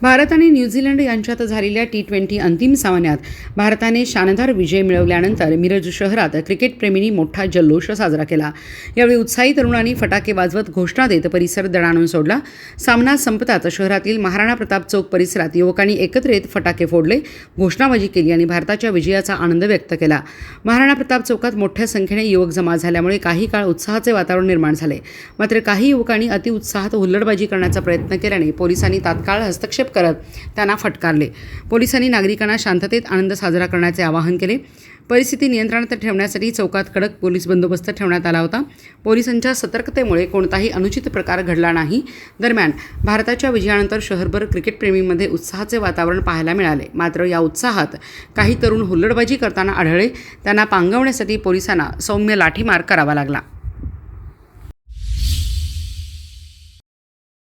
भारत आणि न्यूझीलंड यांच्यात झालेल्या T20 अंतिम सामन्यात भारताने शानदार विजय मिळवल्यानंतर मिरज शहरात क्रिकेटप्रेमींनी मोठा जल्लोष साजरा केला। यावेळी उत्साही तरुणांनी फटाके वाजवत घोषणा देत परिसर दणाणून सोडला। सामना संपताच शहरातील महाराणा प्रताप चौक परिसरात युवकांनी एकत्र येत फटाके फोडले, घोषणाबाजी केली आणि भारताच्या विजयाचा आनंद व्यक्त केला। महाराणा प्रताप चौकात मोठ्या संख्येने युवक जमा झाल्यामुळे काही काळ उत्साहाचे वातावरण निर्माण झाले। मात्र काही युवकांनी अतिउत्साहात हुल्लडबाजी करण्याचा प्रयत्न केल्याने पोलिसांनी तात्काळ हस्तक्षेप करत त्यांना फटकारले। पोलिसांनी नागरिकांना शांततेत आनंद साजरा करण्याचे आवाहन केले। परिस्थिती नियंत्रणात ठेवण्यासाठी चौकात कडक पोलीस बंदोबस्त ठेवण्यात आला होता। पोलिसांच्या सतर्कतेमुळे कोणताही अनुचित प्रकार घडला नाही। दरम्यान भारताच्या विजयानंतर शहरभर क्रिकेटप्रेमींमध्ये उत्साहाचे वातावरण पाहायला मिळाले। मात्र या उत्साहात काही तरुण हुल्लडबाजी करताना आढळले। त्यांना पांगवण्यासाठी पोलिसांना सौम्य लाठीमार करावा लागला।